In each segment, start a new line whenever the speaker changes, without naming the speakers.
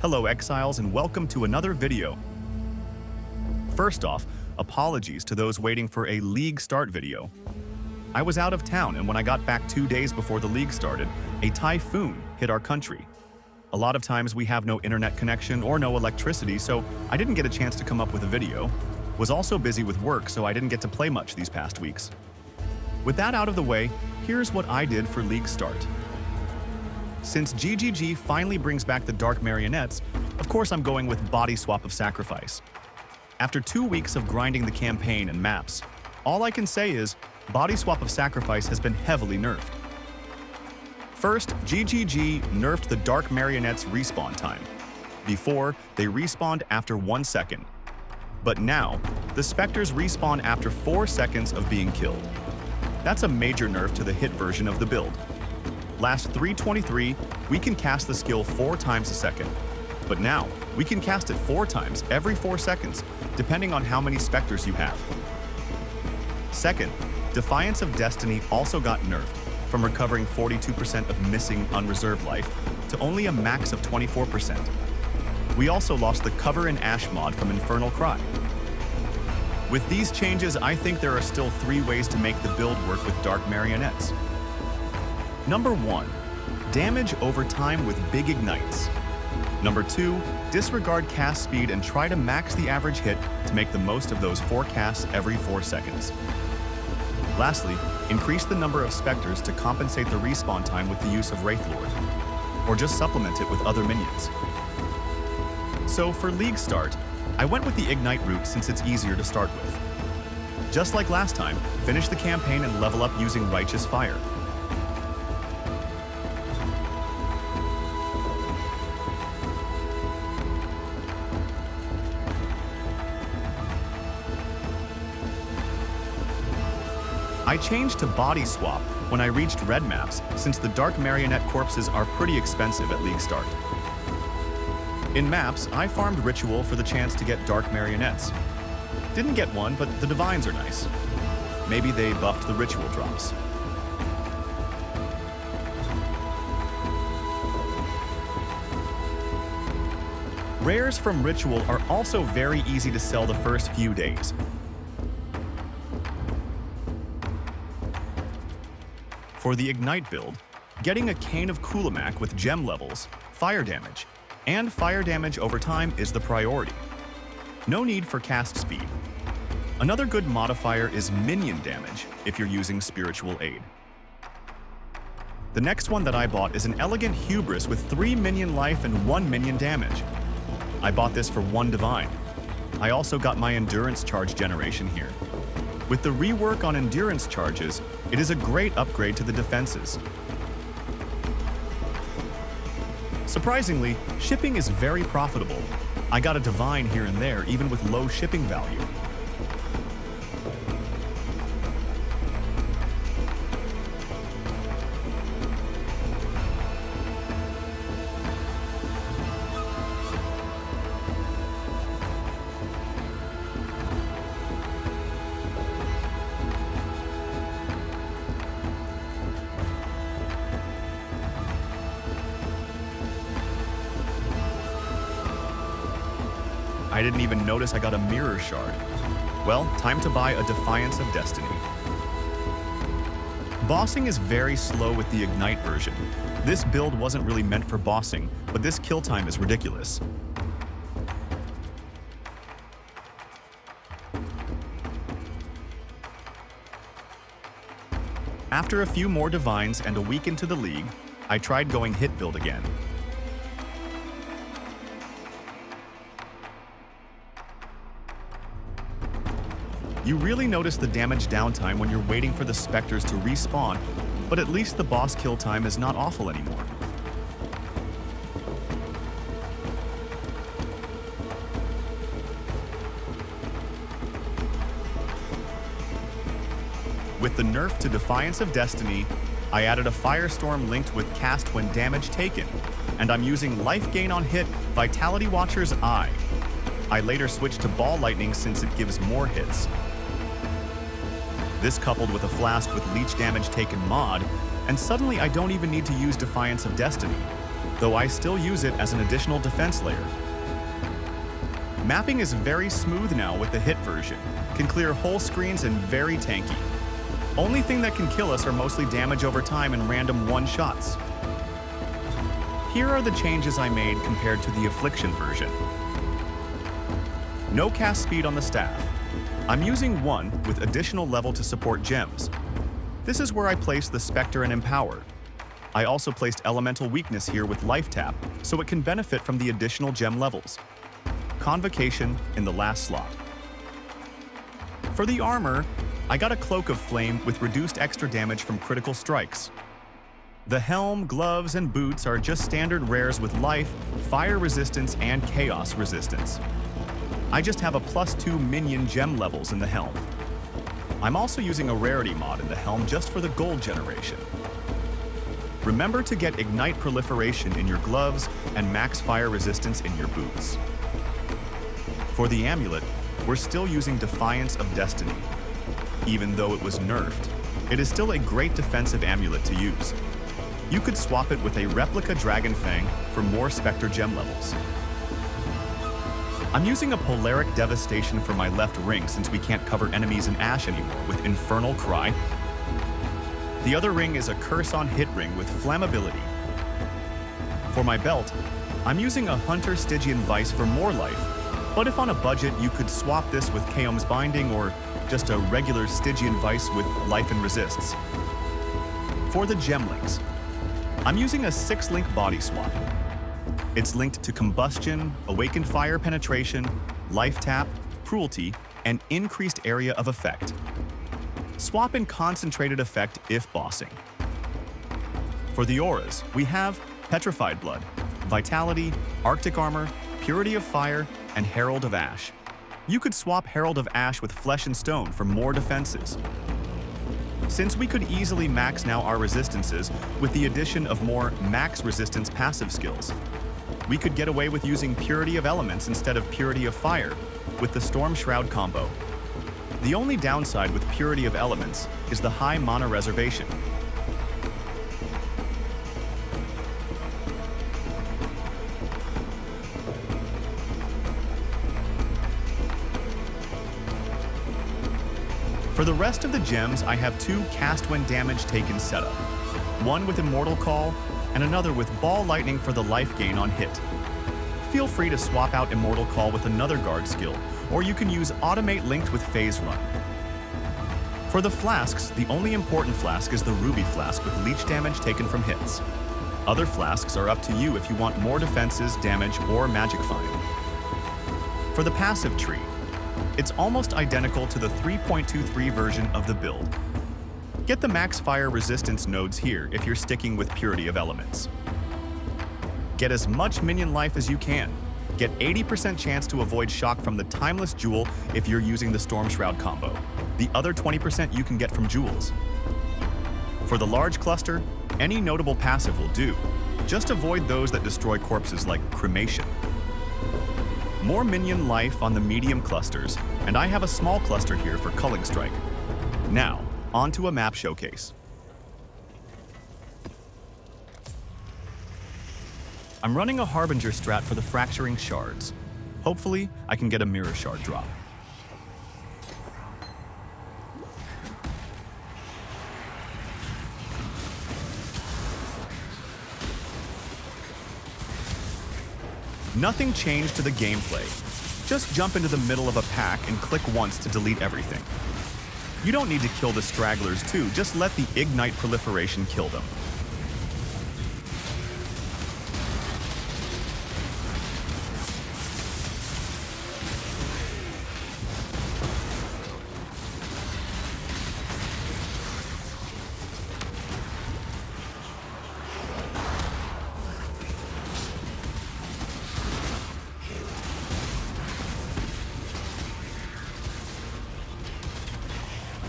Hello Exiles and welcome to another video. First off, apologies to those waiting for a league start video. I was out of town and when I got back 2 days before the league started, a typhoon hit our country. A lot of times we have no internet connection or no electricity, so I didn't get a chance to come up with a video. Was also busy with work, so I didn't get to play much these past weeks. With that out of the way, here's what I did for league start. Since GGG finally brings back the Dark Marionettes, of course I'm going with Bodyswap of Sacrifice. After 2 weeks of grinding the campaign and maps, all I can say is Bodyswap of Sacrifice has been heavily nerfed. First, GGG nerfed the Dark Marionette's respawn time. Before, they respawned after 1 second. But now, the Spectres respawn after 4 seconds of being killed. That's a major nerf to the hit version of the build. Last 323, we can cast the skill 4 times a second. But now, we can cast it 4 times every 4 seconds, depending on how many Spectres you have. Second, Defiance of Destiny also got nerfed, from recovering 42% of missing unreserved life to only a max of 24%. We also lost the Cover in Ash mod from Infernal Cry. With these changes, I think there are still 3 ways to make the build work with Dark Marionettes. Number 1. Damage over time with big ignites. Number 2. Disregard cast speed and try to max the average hit to make the most of those 4 casts every 4 seconds. Lastly, increase the number of Spectres to compensate the respawn time with the use of Wraith Lord, or just supplement it with other minions. So for League Start, I went with the Ignite route since it's easier to start with. Just like last time, finish the campaign and level up using Righteous Fire. I changed to Bodyswap when I reached red maps since the Dark Marionette corpses are pretty expensive at League Start. In maps, I farmed Ritual for the chance to get Dark Marionettes. Didn't get one, but the Divines are nice. Maybe they buffed the Ritual drops. Rares from Ritual are also very easy to sell the first few days. For the Ignite build, getting a Cane of Kulamak with gem levels, fire damage, and fire damage over time is the priority. No need for cast speed. Another good modifier is minion damage if you're using Spiritual Aid. The next one that I bought is an Elegant Hubris with 3 minion life and 1 minion damage. I bought this for 1 Divine. I also got my Endurance charge generation here. With the rework on Endurance charges, it is a great upgrade to the defenses. Surprisingly, shipping is very profitable. I got a Divine here and there, even with low shipping value. I didn't even notice I got a Mirror Shard. Well, time to buy a Defiance of Destiny. Bossing is very slow with the Ignite version. This build wasn't really meant for bossing, but this kill time is ridiculous. After a few more Divines and a week into the league, I tried going hit build again. You really notice the damage downtime when you're waiting for the Spectres to respawn, but at least the boss kill time is not awful anymore. With the nerf to Defiance of Destiny, I added a Firestorm linked with cast when damage taken, and I'm using life gain on hit Vitality Watcher's Eye. I later switched to Ball Lightning since it gives more hits. This coupled with a Flask with leech damage taken mod, and suddenly I don't even need to use Defiance of Destiny. though I still use it as an additional defense layer. Mapping is very smooth now with the hit version, can clear whole screens and very tanky. Only thing that can kill us are mostly damage over time and random one-shots. Here are the changes I made compared to the Affliction version. No cast speed on the staff. I'm using 1 with additional level to support gems. This is where I placed the Spectre and Empower. I also placed Elemental Weakness here with Life Tap, so it can benefit from the additional gem levels. Convocation in the last slot. For the armor, I got a Cloak of Flame with reduced extra damage from critical strikes. The helm, gloves, and boots are just standard rares with life, fire resistance, and chaos resistance. I just have a +2 minion gem levels in the helm. I'm also using a rarity mod in the helm just for the gold generation. Remember to get Ignite Proliferation in your gloves and max fire resistance in your boots. For the amulet, we're still using Defiance of Destiny. Even though it was nerfed, it is still a great defensive amulet to use. You could swap it with a replica Dragon Fang for more Spectre gem levels. I'm using a Polaric Devastation for my left ring since we can't cover enemies in Ash anymore with Infernal Cry. The other ring is a Curse on Hit ring with Flammability. For my belt, I'm using a Hunter Stygian Vice for more life, but if on a budget you could swap this with Chaos Binding or just a regular Stygian Vice with life and resists. For the gem links, I'm using a 6-link body swap. It's linked to Combustion, Awakened Fire Penetration, Life Tap, Cruelty, and Increased Area of Effect. Swap in Concentrated Effect if bossing. For the auras, we have Petrified Blood, Vitality, Arctic Armor, Purity of Fire, and Herald of Ash. You could swap Herald of Ash with Flesh and Stone for more defenses. Since we could easily max now our resistances with the addition of more max resistance passive skills, we could get away with using Purity of Elements instead of Purity of Fire with the Storm Shroud combo. The only downside with Purity of Elements is the high mana reservation. For the rest of the gems, I have 2 cast when damage taken setup. One with Immortal Call, and another with Ball Lightning for the life gain on hit. Feel free to swap out Immortal Call with another guard skill, or you can use Automate linked with Phase Run. For the flasks, the only important flask is the Ruby Flask with leech damage taken from hits. Other flasks are up to you if you want more defenses, damage, or magic find. For the passive tree, it's almost identical to the 3.23 version of the build. Get the max fire resistance nodes here if you're sticking with Purity of Elements. Get as much minion life as you can. Get 80% chance to avoid shock from the Timeless Jewel if you're using the Storm Shroud combo. The other 20% you can get from jewels. For the large cluster, any notable passive will do. Just avoid those that destroy corpses like Cremation. More minion life on the medium clusters, and I have a small cluster here for Culling Strike. Now, onto a map showcase. I'm running a Harbinger strat for the Fracturing Shards. Hopefully, I can get a Mirror Shard drop. Nothing changed to the gameplay. Just jump into the middle of a pack and click once to delete everything. You don't need to kill the stragglers too, just let the Ignite Proliferation kill them.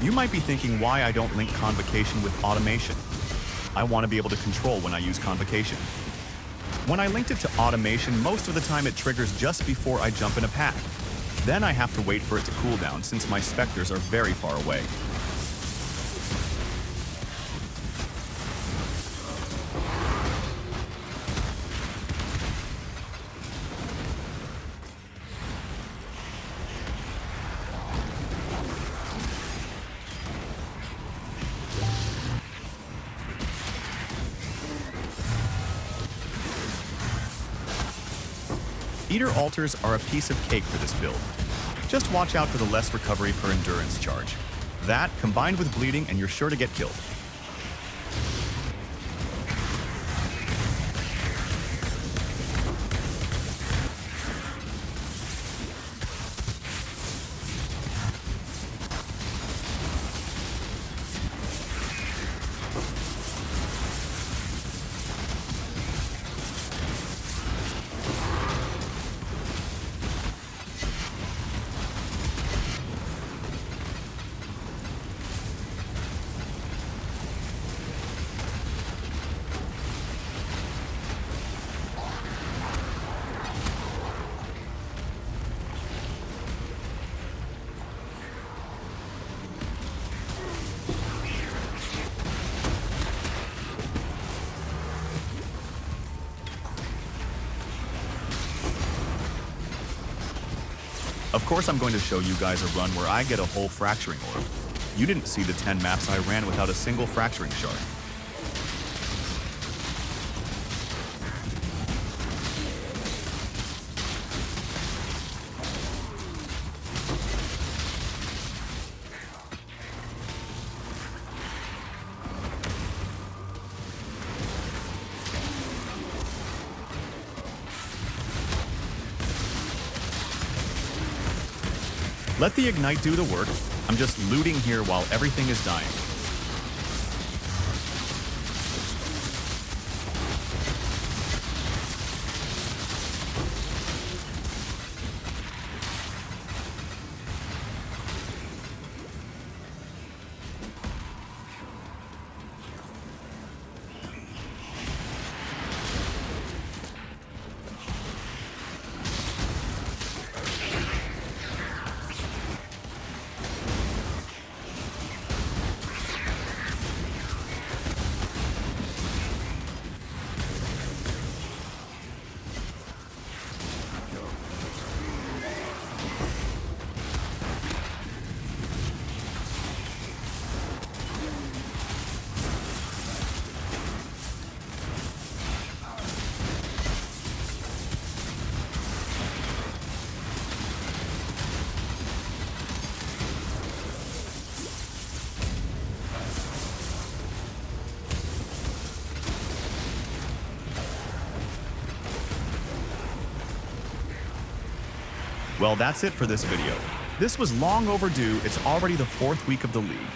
You might be thinking why I don't link Convocation with Automation. I want to be able to control when I use Convocation. When I linked it to Automation, most of the time it triggers just before I jump in a pack. Then I have to wait for it to cool down since my Spectres are very far away. Eater altars are a piece of cake for this build. Just watch out for the less recovery per endurance charge. That, combined with bleeding, and you're sure to get killed. Of course, I'm going to show you guys a run where I get a whole fracturing orb. You didn't see the 10 maps I ran without a single fracturing shard. Let the Ignite do the work. I'm just looting here while everything is dying. Well, that's it for this video. This was long overdue. It's already the 4th week of the league.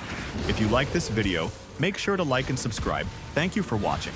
If you like this video, make sure to like and subscribe. Thank you for watching.